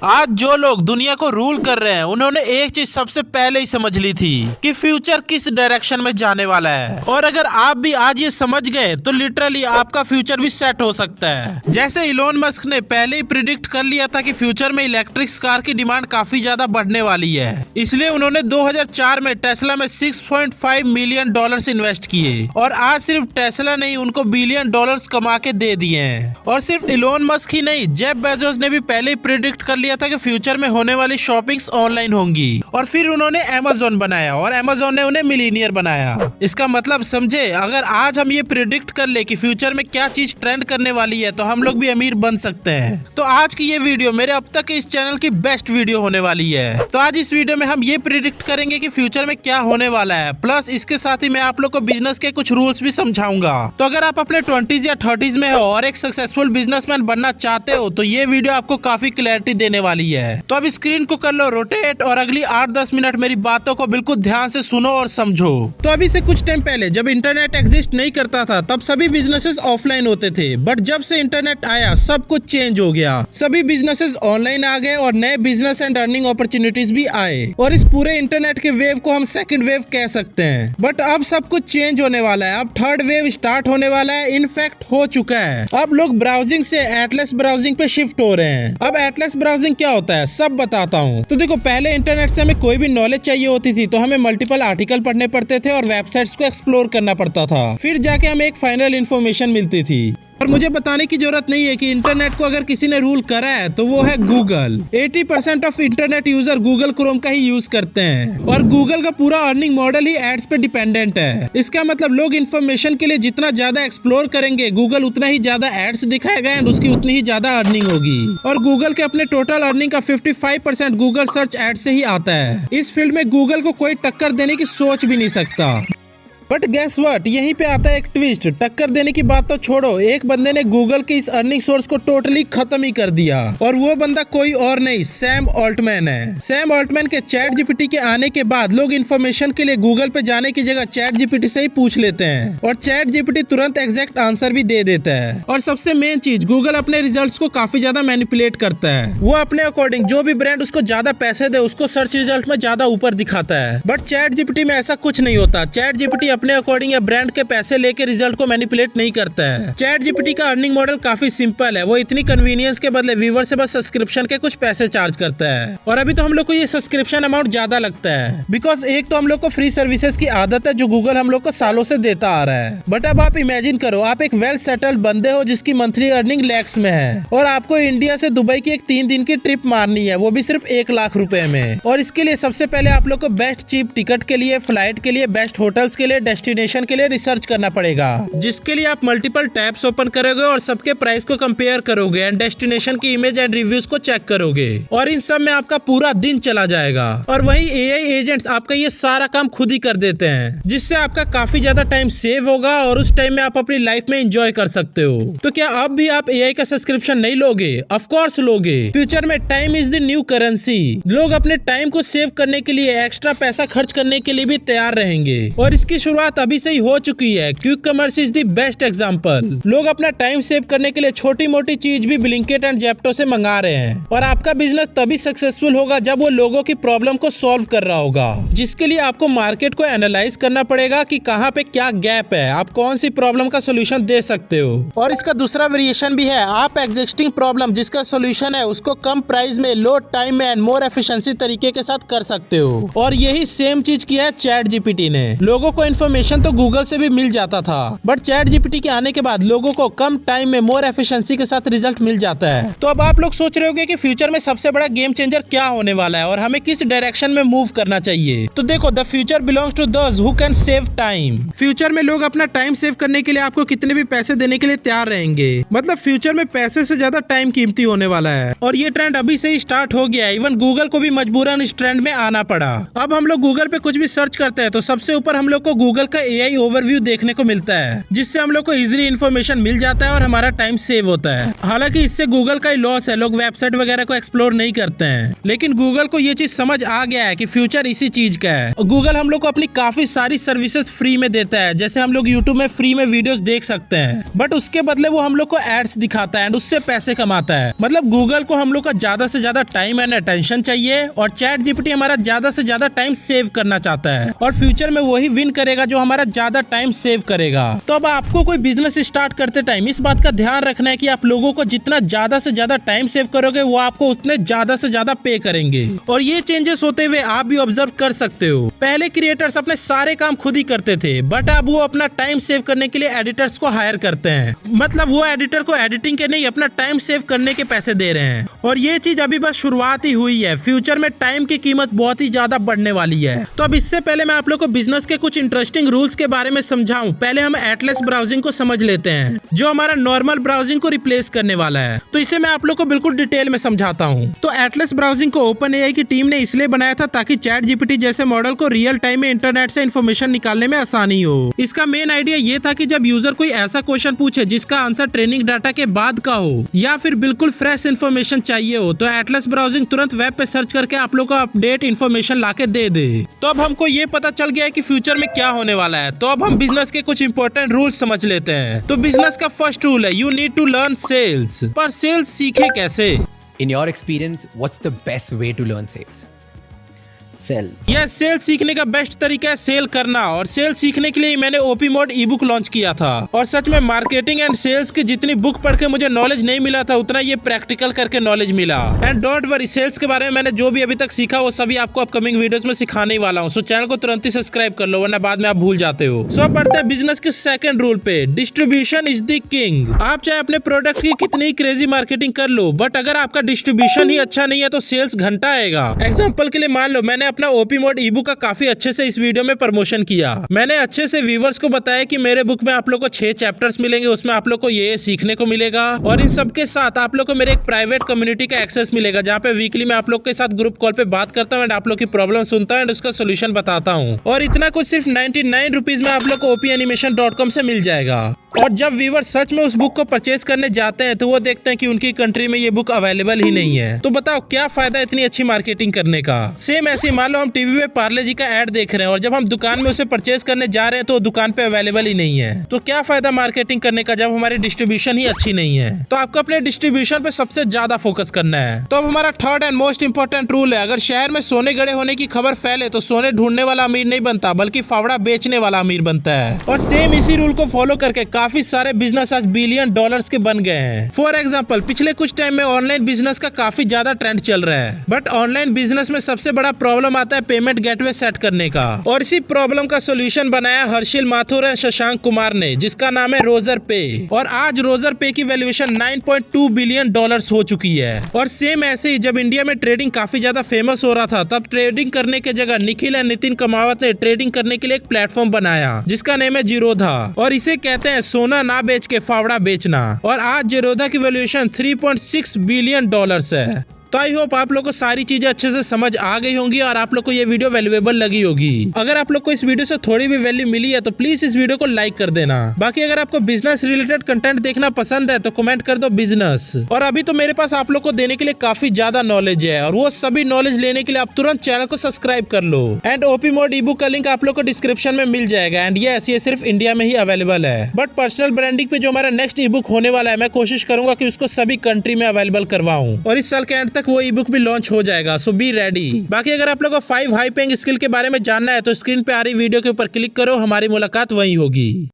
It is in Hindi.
आज जो लोग दुनिया को रूल कर रहे हैं उन्होंने एक चीज सबसे पहले ही समझ ली थी कि फ्यूचर किस डायरेक्शन में जाने वाला है। और अगर आप भी आज ये समझ गए तो लिटरली आपका फ्यूचर भी सेट हो सकता है। जैसे इलोन मस्क ने पहले ही प्रिडिक्ट कर लिया था कि फ्यूचर में इलेक्ट्रिक कार की डिमांड काफी ज्यादा बढ़ने वाली है, इसलिए उन्होंने 2004 में टेस्ला में $6.5 मिलियन इन्वेस्ट किए और आज सिर्फ टेस्ला नहीं उनको $बिलियन कमा के दे दिए हैं। और सिर्फ इलोन मस्क ही नहीं, जेफ बेजोस ने भी पहले ही प्रिडिक्ट कर लिया था कि फ्यूचर में होने वाली शॉपिंग्स ऑनलाइन होंगी और फिर उन्होंने अमेज़न बनाया और अमेज़न ने उन्हें मिलीनियर बनाया। इसका मतलब समझे, अगर आज हम ये प्रिडिक्ट कर ले कि फ्यूचर में क्या चीज ट्रेंड करने वाली है तो हम लोग भी अमीर बन सकते हैं। तो आज की ये वीडियो मेरे अब तक इस चैनल की बेस्ट वीडियो होने वाली है। तो आज इस वीडियो में हम ये प्रिडिक्ट करेंगे कि फ्यूचर में क्या होने वाला है, प्लस इसके साथ ही मैं आप लोग को बिजनेस के कुछ रूल्स भी समझाऊंगा। तो अगर आप अपने 20s या 30s में हो और एक सक्सेसफुल बिजनेसमैन बनना चाहते हो तो ये वीडियो आपको काफी क्लैरिटी देने वाली है। तो अब स्क्रीन को कर लो रोटेट और अगली 8-10 मिनट मेरी बातों को बिल्कुल ध्यान से सुनो और समझो। तो अभी से कुछ टाइम पहले जब इंटरनेट एग्जिस्ट नहीं करता था तब सभी बिजनेसेस ऑफलाइन होते थे, बट जब से इंटरनेट आया सब कुछ चेंज हो गया। सभी बिजनेसेस ऑनलाइन आ गए और नए बिजनेस एंड अर्निंग अपॉर्चुनिटीज भी आए और इस पूरे इंटरनेट के वेव को हम सेकंड वेव कह सकते हैं। बट अब सब कुछ चेंज होने वाला है, अब थर्ड वेव स्टार्ट होने वाला है, इनफैक्ट हो चुका है। अब लोग ब्राउजिंग से एटलस ब्राउजिंग पे शिफ्ट हो रहे हैं। अब एटलस ब्राउजिंग क्या होता है सब बताता हूँ। तो देखो, पहले इंटरनेट से हमें कोई भी नॉलेज चाहिए होती थी तो हमें मल्टीपल आर्टिकल पढ़ने पड़ते थे और वेबसाइट्स को एक्सप्लोर करना पड़ता था, फिर जाके हमें एक फाइनल इन्फॉर्मेशन मिलती थी। और मुझे बताने की जरूरत नहीं है कि इंटरनेट को अगर किसी ने रूल करा है तो वो है Google. 80% of internet user Google Chrome का ही यूज करते हैं और गूगल का पूरा अर्निंग मॉडल ही एड्स पे डिपेंडेंट है। इसका मतलब लोग इन्फॉर्मेशन के लिए जितना ज्यादा एक्सप्लोर करेंगे गूगल उतना ही ज्यादा एड्स दिखाएगा एंड उसकी उतनी ही ज्यादा अर्निंग होगी। और गूगल के अपने टोटल अर्निंग का 55% गूगल सर्च एड से ही आता है। इस फील्ड में गूगल को कोई टक्कर देने की सोच भी नहीं सकता। बट गैस व्हाट, यहीं पे आता है एक ट्विस्ट। टक्कर देने की बात तो छोड़ो, एक बंदे ने गूगल के इस अर्निंग सोर्स को टोटली खत्म ही कर दिया और वो बंदा कोई और नहीं, सैम ऑल्टमैन है। सैम ऑल्टमैन के चैट जीपीटी के आने के बाद लोग इन्फॉर्मेशन के लिए गूगल पे जाने की जगह चैट जीपीटी से ही पूछ लेते हैं और चैट जीपीटी तुरंत एग्जैक्ट आंसर भी दे देता है। और सबसे मेन चीज, गूगल अपने रिजल्ट्स को काफी ज्यादा मैनिपुलेट करता है। वो अपने अकॉर्डिंग जो भी ब्रांड उसको ज्यादा पैसे दे उसको सर्च रिजल्ट में ज्यादा ऊपर दिखाता है। बट चैट जीपीटी में ऐसा कुछ नहीं होता। चैट जीपीटी अपने अकॉर्डिंग या ब्रांड के पैसे लेके रिजल्ट को मैनिपुलेट नहीं करता है। चैट जीपीटी का अर्निंग मॉडल काफी सिंपल है। वो इतनी कन्वीनियंस के बदले व्यूअर से बस सब्सक्रिप्शन के कुछ पैसे चार्ज करता है। और अभी तो हम लोग को ये सब्सक्रिप्शन अमाउंट ज्यादा लगता है बिकॉज एक तो हम लोग को फ्री सर्विसेज की आदत है जो गूगल हम लोग को सालों से देता आ रहा है। बट अब आप इमेजिन करो, आप एक वेल सेटल्ड बंदे हो जिसकी मंथली अर्निंग लैक्स में है और आपको इंडिया से दुबई की एक 3 दिन की ट्रिप मारनी है, वो भी सिर्फ 1 लाख रुपए में। और इसके लिए सबसे पहले आप लोग को बेस्ट चीप टिकट के लिए, फ्लाइट के लिए, बेस्ट होटल्स के लिए, डेस्टिनेशन के लिए रिसर्च करना पड़ेगा, जिसके लिए आप मल्टीपल टैब्स ओपन करोगे और सबके प्राइस को कंपेयर करोगे एंड डेस्टिनेशन की इमेज एंड रिव्यूज को चेक करोगे और इन सब में आपका पूरा दिन चला जाएगा। और वही एआई एजेंट्स आपका ये सारा काम खुद ही कर देते हैं, जिससे आपका काफी ज्यादा टाइम सेव होगा और उस टाइम में आप अपनी लाइफ में एंजॉय कर सकते हो। तो क्या अब भी आप एआई का सब्सक्रिप्शन नहीं लोगे? ऑफ कोर्स लोगे। फ्यूचर में time is the new currency. लोग अपने टाइम को सेव करने के लिए एक्स्ट्रा पैसा खर्च करने के लिए भी तैयार रहेंगे और इसकी शुरुआत अभी से ही हो चुकी है। Quick commerce is the best example. लोग अपना टाइम सेव करने के लिए छोटी मोटी चीज भी ब्लिंकिट एंड जेप्टो से मंगा रहे हैं और आपका बिजनेस तभी सक्सेसफुल होगा जब वो लोगों की प्रॉब्लम को सॉल्व कर रहा होगा, जिसके लिए आपको मार्केट को एनालाइज करना पड़ेगा कि कहाँ पे क्या गैप है, आप कौन सी प्रॉब्लम का सोल्यूशन दे सकते हो। और इसका दूसरा वेरिएशन भी है, आप एग्जिस्टिंग प्रॉब्लम जिसका सोल्यूशन है उसको कम प्राइस में, लो टाइम में एंड मोर एफिशिएंसी तरीके के साथ कर सकते हो। और यही सेम चीज किया है चैट जीपीटी ने। लोगों को इन्फॉर्मेशन तो गूगल से भी मिल जाता था, बट चैट जीपीटी के आने के बाद लोगों को कम टाइम में मोर एफिशिएंसी के साथ रिजल्ट मिल जाता है। तो अब आप लोग सोच रहे होंगे कि फ्यूचर में सबसे बड़ा गेम चेंजर क्या होने वाला है और हमें किस डायरेक्शन में मूव करना चाहिए। तो देखो, the future belongs to those who can save time. Future में लोग अपना टाइम सेव करने के लिए आपको कितने भी पैसे देने के लिए तैयार रहेंगे। मतलब फ्यूचर में पैसे से ज्यादा टाइम कीमती होने वाला है और ये ट्रेंड अभी से ही स्टार्ट हो गया है। इवन गूगल को भी मजबूरन इस ट्रेंड में आना पड़ा। अब हम लोग गूगल पे कुछ भी सर्च करते हैं तो सबसे ऊपर हम लोग को गूगल गूगल का AI ओवरव्यू देखने को मिलता है, जिससे हम लोग को इजीली इन्फॉर्मेशन मिल जाता है और हमारा टाइम सेव होता है। हालांकि इससे गूगल का ही लॉस है, लोग वेबसाइट वगैरह को एक्सप्लोर नहीं करते हैं, लेकिन गूगल को ये चीज समझ आ गया है कि फ्यूचर इसी चीज का है। गूगल हम लोग को अपनी काफी सारी सर्विसेज फ्री में देता है, जैसे हम लोग यूट्यूब में फ्री में वीडियोस देख सकते हैं, बट उसके बदले वो हम लोग को एड्स दिखाता है एंड उससे पैसे कमाता है। मतलब गूगल को हम लोग का ज्यादा से ज्यादा टाइम एंड अटेंशन चाहिए और चैट जीपीटी हमारा ज्यादा से ज्यादा टाइम सेव करना चाहता है और फ्यूचर में वही विन करेगा जो हमारा ज्यादा टाइम सेव करेगा। तो अब आपको कोई बिजनेस स्टार्ट करते टाइम इस बात का ध्यान रखना है कि आप लोगों को जितना ज्यादा से ज्यादा टाइम सेव करोगे वो आपको उतने ज्यादा से ज्यादा पे करेंगे। और ये चेंजेस होते हुए आप भी ऑब्जर्व कर सकते हो। पहले क्रिएटर्स अपने सारे काम खुद ही करते थे, बट अब वो अपना टाइम सेव करने के लिए एडिटर्स को हायर करते हैं। मतलब वो एडिटर को एडिटिंग के नहीं अपना टाइम सेव करने के पैसे दे रहे हैं। और ये चीज अभी बस शुरुआत ही हुई है, फ्यूचर में टाइम की कीमत बहुत ही ज्यादा बढ़ने वाली है। तो अब इससे पहले मैं आप लोग को बिजनेस के कुछ इंटरेस्टिंग रूल्स के बारे में समझाऊं, पहले हम एटलस ब्राउजिंग को समझ लेते हैं, जो हमारा नॉर्मल ब्राउजिंग को रिप्लेस करने वाला है। तो इसे मैं आप लोग को बिल्कुल डिटेल में समझाता हूँ। तो एटलस ब्राउजिंग को OpenAI की टीम ने इसलिए बनाया था ताकि चैट जीपीटी जैसे मॉडल को रियल टाइम में इंटरनेट से इन्फॉर्मेशन निकालने में आसानी हो। इसका मेन आइडिया ये था कि जब यूजर कोई ऐसा क्वेश्चन पूछे जिसका आंसर ट्रेनिंग डाटा के बाद का हो या फिर बिल्कुल फ्रेश इन्फॉर्मेशन चाहिए हो, तो एटलस ब्राउजिंग तुरंत वेब पे सर्च करके आप लोग को अपडेट इन्फॉर्मेशन लाके दे दे। तो अब हमको ये पता चल गया है कि फ्यूचर में क्या होने वाला है। तो अब हम बिजनेस के कुछ इंपॉर्टेंट रूल्स समझ लेते हैं। तो बिजनेस का फर्स्ट रूल है you need to learn sales. पर सेल्स सीखे कैसे? In your experience, what's the best way to learn sales? Sale. यह सेल सीखने का बेस्ट तरीका है सेल करना। और सेल सीखने के लिए मैंने OP mode e book launch किया था। और सच में मार्केटिंग एंड सेल्स की जितनी बुक पढ़ के मुझे नॉलेज नहीं मिला था, उतना ये प्रैक्टिकल करके नॉलेज मिला। एंड डोंट वरी, सेल्स के बारे में मैंने जो भी अभी तक सीखा वो सभी आपको अपकमिंग वीडियोस में सिखाने ही वाला हूँ। सो चैनल को तुरंत ही सब्सक्राइब कर लो, वरना बाद में आप भूल जाते हो। सो बढ़ते हैं बिजनेस के सेकंड रूल पे, डिस्ट्रीब्यूशन इज द किंग। आप चाहे अपने प्रोडक्ट की कितनी ही क्रेजी मार्केटिंग कर लो, बट अगर आपका डिस्ट्रीब्यूशन ही अच्छा नहीं है तो सेल्स घंटा आएगा। एग्जाम्पल के लिए मान लो मैंने अपना ओपी मोड ई बुक का काफी अच्छे से इस वीडियो में प्रमोशन किया। मैंने अच्छे से व्यूवर्स को बताया कि मेरे बुक में आप लोग को 6 चैप्टर्स मिलेंगे, उसमें आप लोग को ये सीखने को मिलेगा। और इन सब के साथ आप लोग को मेरे एक प्राइवेट कम्युनिटी का एक्सेस मिलेगा, जहाँ पे वीकली मैं आप लोग के साथ ग्रुप कॉल पे बात करता हूँ एंड आप लोग की प्रॉब्लम सुनता हूँ एंड उसका सोल्यूशन बताता हूँ। और इतना कुछ सिर्फ 99 रुपीज में आप लोग को opanimation.com से मिल जाएगा। और जब व्यूवर सच में उस बुक को परचेज करने जाते हैं तो वो देखते हैं कि उनकी कंट्री में ये बुक अवेलेबल ही नहीं है। तो बताओ क्या फायदा इतनी अच्छी मार्केटिंग करने का। सेम ऐसे मान लो हम टीवी पे पार्ले जी का ऐड देख रहे हैं और जब हम दुकान में उसे परचेज करने जा रहे हैं तो दुकान पे अवेलेबल ही नहीं है। तो क्या फायदा मार्केटिंग करने का जब हमारी डिस्ट्रीब्यूशन ही अच्छी नहीं है। तो आपको अपने डिस्ट्रीब्यूशन पे सबसे ज्यादा फोकस करना है। तो अब हमारा third and most important rule है, अगर शहर में सोने गड़े होने की खबर फैले तो सोने ढूंढने वाला अमीर नहीं बनता, बल्कि फावड़ा बेचने वाला अमीर बनता है। और सेम इसी रूल को फॉलो करके काफी सारे बिजनेस आज $billion के बन गए हैं। फॉर एग्जाम्पल पिछले कुछ टाइम में ऑनलाइन बिजनेस का काफी ज्यादा ट्रेंड चल रहा है, बट ऑनलाइन बिजनेस में सबसे बड़ा प्रॉब्लम आता है पेमेंट गेटवे सेट करने का। और इसी प्रॉब्लम का सोल्यूशन बनाया हर्षिल माथुर और शशांक कुमार ने, जिसका नाम है रोजर पे। और आज रोजर पे की वैल्यूएशन $9.2 बिलियन हो चुकी है। और सेम ऐसे ही जब इंडिया में ट्रेडिंग काफी ज्यादा फेमस हो रहा था, तब ट्रेडिंग करने के जगह निखिल एंड नितिन कमावत ने ट्रेडिंग करने के लिए एक प्लेटफॉर्म बनाया जिसका नेम है जीरोधा। और इसे कहते हैं सोना ना बेच के फावड़ा बेचना। और आज जीरोधा की वैल्यूएशन $3.6 बिलियन है। तो आई होप आप लोग को सारी चीजें अच्छे से समझ आ गई होंगी और आप लोग को ये वीडियो वैल्यूएबल लगी होगी। अगर आप लोग को इस वीडियो से थोड़ी भी वैल्यू मिली है तो प्लीज इस वीडियो को लाइक कर देना। बाकी अगर आपको बिजनेस रिलेटेड कंटेंट देखना पसंद है तो कमेंट कर दो बिजनेस। और अभी तो मेरे पास आप लोग को देने के लिए काफी ज्यादा नॉलेज है, और वो सभी नॉलेज लेने के लिए आप तुरंत चैनल को सब्सक्राइब कर लो। And OP mode e book का लिंक आप लोग को डिस्क्रिप्शन में मिल जाएगा। एंड ये सिर्फ इंडिया में ही अवेलेबल है, बट पर्सनल ब्रांडिंग पे जो हमारा नेक्स्ट ई बुक होने वाला है, मैं कोशिश करूंगा कि उसको सभी कंट्री में अवेलेबल करवाऊं। और इस साल के एंड तक वो ई बुक भी लॉन्च हो जाएगा, सो बी रेडी। बाकी अगर आप लोग को 5 हाई पेइंग स्किल के बारे में जानना है तो स्क्रीन पे आ रही वीडियो के ऊपर क्लिक करो, हमारी मुलाकात वहीं होगी।